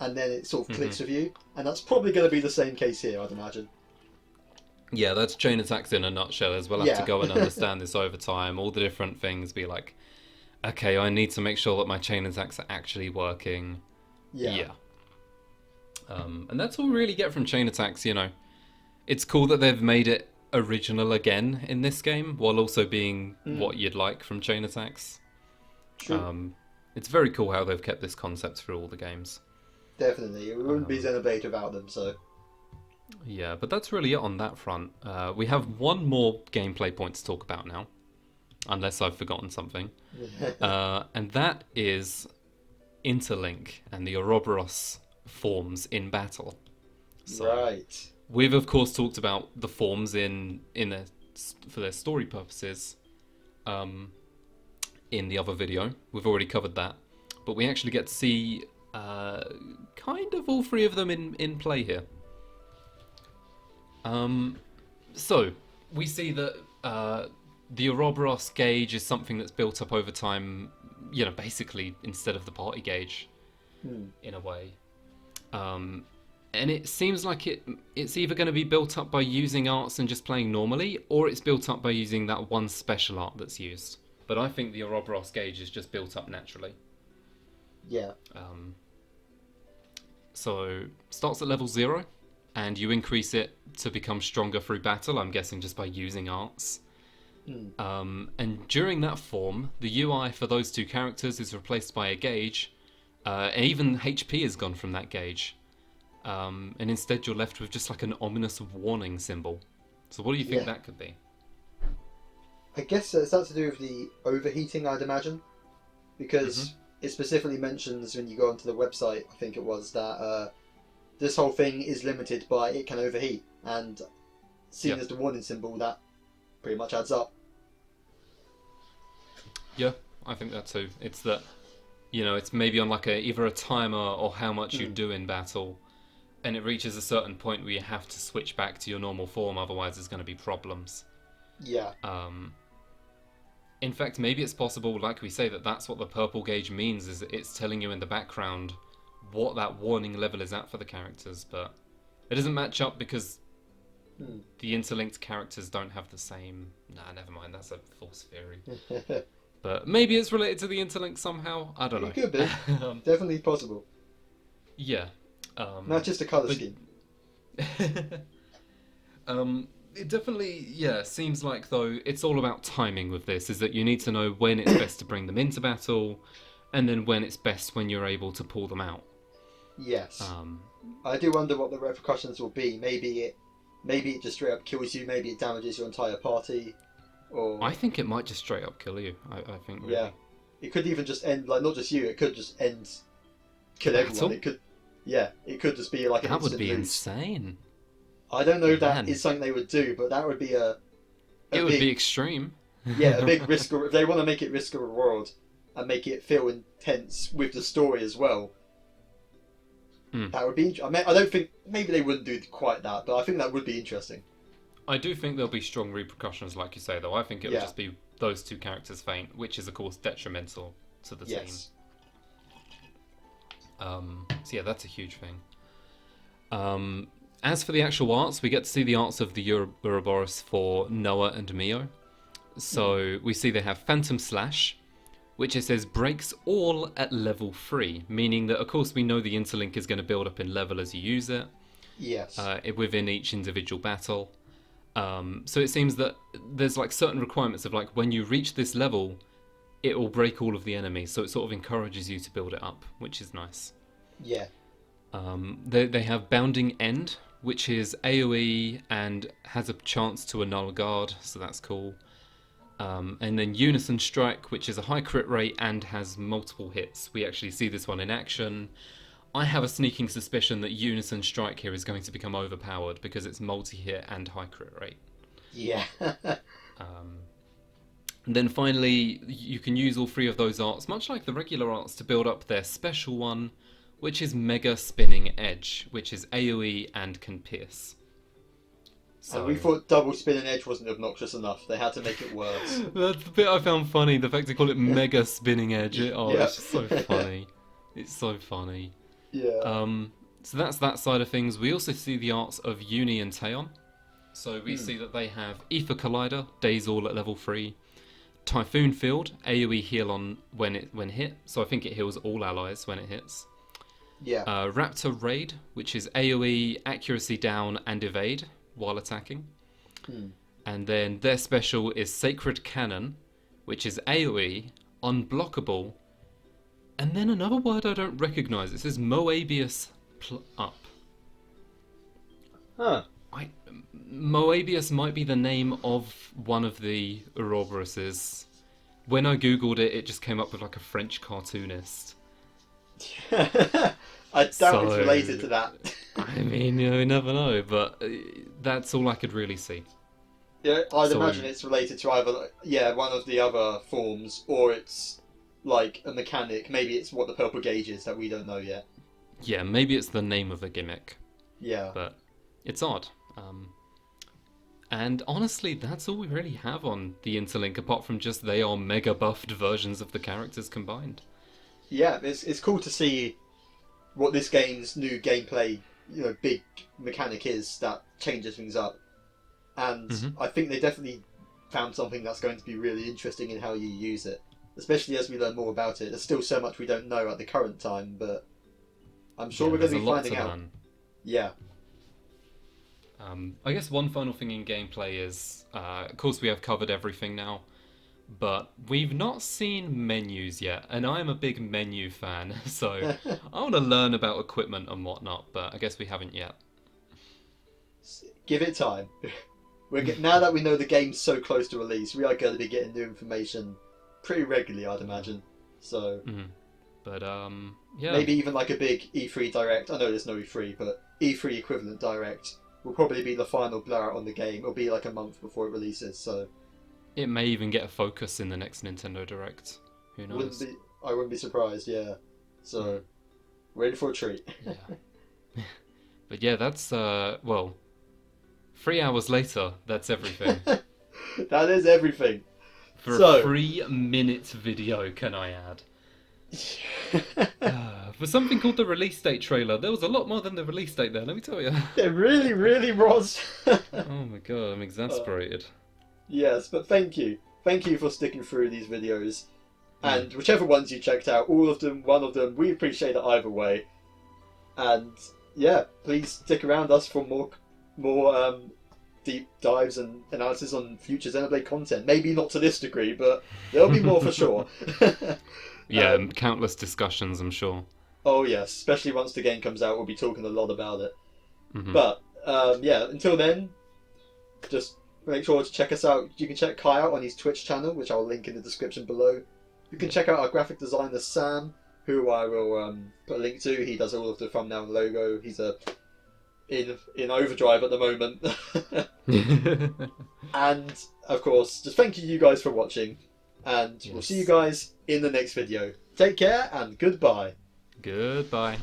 and then it sort of clicks with you. And that's probably going to be the same case here, I'd imagine. Yeah, that's chain attacks in a nutshell, as we'll have to go and understand this over time, all the different things, be like, okay, I need to make sure that my chain attacks are actually working. Yeah. And that's all we really get from chain attacks, you know. It's cool that they've made it original again in this game, while also being what you'd like from chain attacks. True. It's very cool how they've kept this concept through all the games. Definitely. It wouldn't be Xenoblade without them, so... Yeah, but that's really it on that front. We have one more gameplay point to talk about now, unless I've forgotten something. And that is Interlink and the Ouroboros forms in battle. So, right. We've of course talked about the forms for their story purposes in the other video. We've already covered that, but we actually get to see kind of all three of them in play here. So we see that the Ouroboros gauge is something that's built up over time, you know, basically instead of the party gauge in a way. And it seems like it's either going to be built up by using arts and just playing normally, or it's built up by using that one special art that's used. But I think the Ouroboros gauge is just built up naturally. Yeah. So starts at level 0, and you increase it to become stronger through battle, I'm guessing just by using arts. And during that form, the UI for those two characters is replaced by a gauge. Even HP is gone from that gauge. And instead you're left with just like an ominous warning symbol. So what do you think that could be? I guess it's that to do with the overheating, I'd imagine. Because it specifically mentions when you go onto the website, I think it was, that this whole thing is limited by it can overheat. And seen as the warning symbol, that pretty much adds up. Yeah, I think that too. It's that, it's maybe on like either a timer or how much you do in battle. And it reaches a certain point where you have to switch back to your normal form, otherwise there's going to be problems. Yeah. In fact, maybe it's possible, like we say, that's what the purple gauge means, is that it's telling you in the background what that warning level is at for the characters, but it doesn't match up because the interlinked characters don't have the same... Nah, never mind, that's a false theory. But maybe it's related to the interlink somehow, I don't know. It could be. Definitely possible. Yeah. Not just a colour scheme. It definitely, seems like, though, it's all about timing with this, is that you need to know when it's best to bring them into battle, and then when it's best when you're able to pull them out. Yes. I do wonder what the repercussions will be. Maybe it just straight up kills you, maybe it damages your entire party, or... I think it might just straight up kill you, I think. Really. Yeah. It could even just end, like, not just you, it could just end... Kill everyone. It could... Yeah, it could just be like an instant That would be lose. insane. I don't know if that is something they would do, but that would be it would be extreme. Yeah, a big risk. If they want to make it risk or reward and make it feel intense with the story as well, that would be. I don't think maybe they wouldn't do quite that, but I think that would be interesting. I do think there'll be strong repercussions, like you say. Though I think it would just be those two characters faint, which is of course detrimental to the team. So yeah, that's a huge thing. As for the actual arts, we get to see the arts of the Ouroboros for Noah and Mio. So we see they have Phantom Slash, which it says breaks all at level 3, meaning that of course we know the interlink is going to build up in level as you use it. Yes. Within each individual battle. So it seems that there's like certain requirements of like when you reach this level, it will break all of the enemies. So it sort of encourages you to build it up, which is nice. Yeah. They have Bounding End, which is AoE and has a chance to annul a guard, so that's cool. And then Unison Strike, which is a high crit rate and has multiple hits. We actually see this one in action. I have a sneaking suspicion that Unison Strike here is going to become overpowered because it's multi-hit and high crit rate. Yeah. And then finally, you can use all three of those arts, much like the regular arts, to build up their special one, which is Mega Spinning Edge, which is AoE and can pierce. So we thought double spinning edge wasn't obnoxious enough. They had to make it worse. That's the bit I found funny. The fact they call it Mega Spinning Edge. It's just so funny. It's so funny. Yeah. So that's that side of things. We also see the arts of Uni and Taeon. So we see that they have Ether Collider, Daze All at level 3. Typhoon Field, AoE heal on when hit. So I think it heals all allies when it hits. Yeah. Raptor Raid, which is AoE, accuracy down and evade while attacking. And then their special is Sacred Cannon, which is AoE, unblockable, and then another word I don't recognise. It says Moabius up. Huh. Moabius might be the name of one of the Ouroboroses. When I googled it, it just came up with like a French cartoonist. I doubt it's related to that. I mean, you never know, but that's all I could really see. Yeah, I'd imagine it's related to either, one of the other forms, or it's like a mechanic. Maybe it's what the purple gauge is that we don't know yet. Yeah, maybe it's the name of the gimmick. Yeah. But it's odd. And honestly, that's all we really have on the Interlink, apart from just they are mega buffed versions of the characters combined. Yeah, it's cool to see what this game's new gameplay, big mechanic is that changes things up. And I think they definitely found something that's going to be really interesting in how you use it. Especially as we learn more about it. There's still so much we don't know at the current time, but I'm sure we're going to be finding out. Yeah. I guess one final thing in gameplay is, of course we have covered everything now, but we've not seen menus yet, and I'm a big menu fan, so I want to learn about equipment and whatnot, but I guess we haven't yet. Give it time. Now that we know the game's so close to release, we are going to be getting new information pretty regularly, I'd imagine. So, but yeah, maybe even like a big E3 Direct. I know there's no E3, but E3 equivalent Direct will probably be the final blowout on the game. It'll be like a month before it releases, so it may even get a focus in the next Nintendo Direct. Who knows? I wouldn't be surprised. Yeah. So, ready for a treat. Yeah. But yeah, that's 3 hours later. That's everything. That is everything. For a 3-minute video, can I add? For something called the release date trailer, there was a lot more than the release date there, let me tell you. It really, really was. Oh my god, I'm exasperated. Yes, but thank you. Thank you for sticking through these videos. And whichever ones you checked out, all of them, one of them, we appreciate it either way. And yeah, please stick around us for more deep dives and analysis on future Xenoblade content. Maybe not to this degree, but there'll be more for sure. Yeah, countless discussions, I'm sure. Oh yes, especially once the game comes out, we'll be talking a lot about it. But yeah, until then, just make sure to check us out. You can check Kai out on his Twitch channel, which I'll link in the description below. You can check out our graphic designer Sam, who I will put a link to. He does all of the thumbnail and logo. He's in overdrive at the moment. And of course, just thank you guys for watching, and we'll see you guys in the next video. Take care and goodbye. Goodbye.